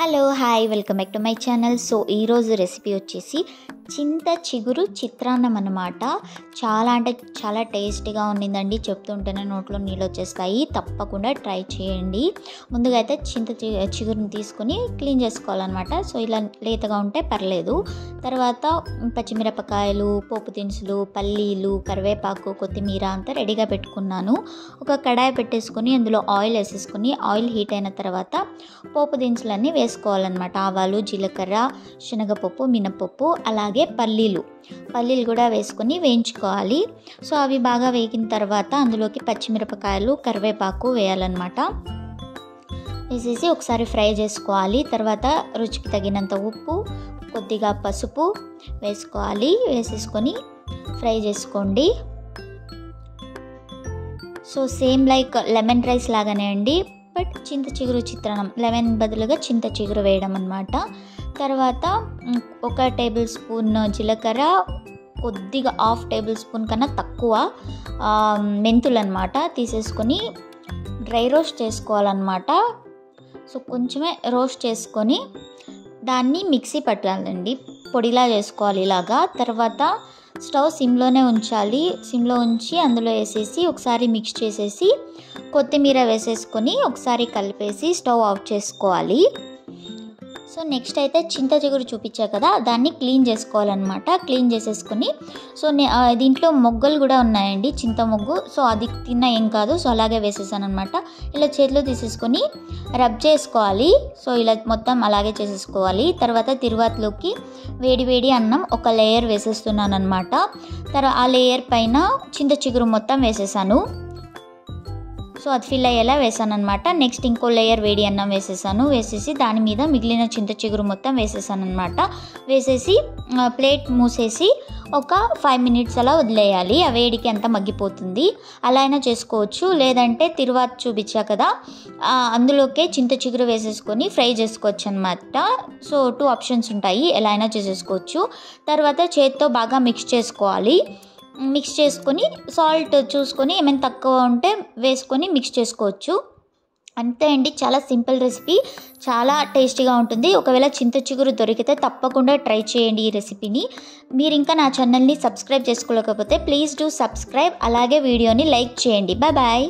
Hello hi welcome back to my channel. So ఈరోజు recipe వచ్చేసి చింత చిగురు చిత్రాన్నం అన్నమాట. చాలా అంటే చాలా టేస్టీగా ఉండిందండి. చెప్తుంటేనే నోట్లో నీళ్ళు వచ్చేస్తాయి. తప్పకుండా ట్రై చేయండి. ముందుగా అయితే చిగురుని తీసుకొని క్లీన్ చేసుకోవాలన్నమాట. సో ఇలా లేతగా ఉంటే పర్లేదు. తర్వాత పచ్చిమిరపకాయలు, పోపు దినుసులు, పల్లీలు, కరివేపాకు, కొత్తిమీర అంతా రెడీగా పెట్టుకున్నాను. ఒక కడాయి పెట్టేసుకొని అందులో ఆయిల్ వేసేసుకొని ఆయిల్ హీట్ అయిన తర్వాత పోపు దినుసులన్నీ వేసుకోవాలన్నమాట. ఆవాలు, జీలకర్ర, శనగపప్పు, మినపప్పు, అలాగే పల్లీలు కూడా వేసుకొని వేయించుకోవాలి. సో అవి బాగా వేగిన తర్వాత అందులోకి పచ్చిమిరపకాయలు, కరివేపాకు వేయాలన్నమాట. వేసేసి ఒకసారి ఫ్రై చేసుకోవాలి. తర్వాత రుచికి తగినంత ఉప్పు, కొద్దిగా పసుపు వేసుకోవాలి. వేసేసుకొని ఫ్రై చేసుకోండి. So same like lemon rice లాగానే అండి, బట్ చింత చిగురు చిత్రాన్నం, లెమన్ బదులుగా చింత చిగురు వేయడం అన్నమాట. తర్వాత 1 టేబుల్ స్పూన్ జీలకర్ర, కొద్దిగా 1/2 టేబుల్ స్పూన్ కన్నా తక్కువ మెంతులు అన్నమాట తీసేసుకొని డ్రై రోస్ట్ చేసుకోవాలన్నమాట. సో కొంచెమే రోస్ట్ చేసుకొని దాన్ని మిక్సీ పట్టాలండి, పొడిలా చేసుకోవాలి ఇలాగా. తర్వాత స్టవ్ సిమ్లోనే ఉంచాలి. సిమ్లో ఉంచి అందులో వేసేసి ఒకసారి మిక్స్ చేసేసి కొత్తిమీర వేసేసుకొని ఒకసారి కలిపేసి స్టవ్ ఆఫ్ చేసుకోవాలి. సో నెక్స్ట్ అయితే చింత చిగురు చూపించా కదా, దాన్ని క్లీన్ చేసుకోవాలన్నమాట. క్లీన్ చేసేసుకొని సో దీంట్లో మొగ్గలు కూడా ఉన్నాయండి, చింత మొగ్గు. సో అది తిన్నా ఏం కాదు. సో అలాగే వేసేసాను అనమాట. ఇలా చేతిలో తీసేసుకొని రబ్ చేసుకోవాలి. సో ఇలా మొత్తం అలాగే చేసేసుకోవాలి. తర్వాత తిరువాతలోకి వేడి అన్నం ఒక లేయర్ వేసేస్తున్నాను అనమాట. తర్వాత ఆ లేయర్ పైన చింత చిగురు మొత్తం వేసేసాను. సో అది ఫిల్ అయ్యేలా వేసాను అనమాట. నెక్స్ట్ ఇంకో లేయర్ వేడి అన్నం వేసేసాను. వేసేసి దాని మీద మిగిలిన చింత చిగురు మొత్తం వేసేసాను అనమాట. వేసేసి ప్లేట్ మూసేసి ఒక 5 మినిట్స్ అలా వదిలేయాలి. ఆ వేడికి అంతా మగ్గిపోతుంది. అలా అయినా చేసుకోవచ్చు, లేదంటే తిరువాత చూపించా కదా అందులోకే చింత చిగురు వేసేసుకొని ఫ్రై చేసుకోవచ్చు అనమాట. సో 2 ఆప్షన్స్ ఉంటాయి, ఎలా అయినా చేసేసుకోవచ్చు. తర్వాత చేత్తో బాగా మిక్స్ చేసుకోవాలి. మిక్స్ చేసుకొని సాల్ట్ చూసుకొని ఏమైనా తక్కువ ఉంటే వేసుకొని మిక్స్ చేసుకోవచ్చు. అంతే అండి, చాలా సింపుల్ రెసిపీ, చాలా టేస్టీగా ఉంటుంది. ఒకవేళ చింత చిగురు దొరికితే తప్పకుండా ట్రై చేయండి ఈ రెసిపీని. మీరు ఇంకా నా ఛానల్ని సబ్స్క్రైబ్ చేసుకోలేకపోతే ప్లీజ్ డూ సబ్స్క్రైబ్. అలాగే వీడియోని లైక్ చేయండి. బాయ్.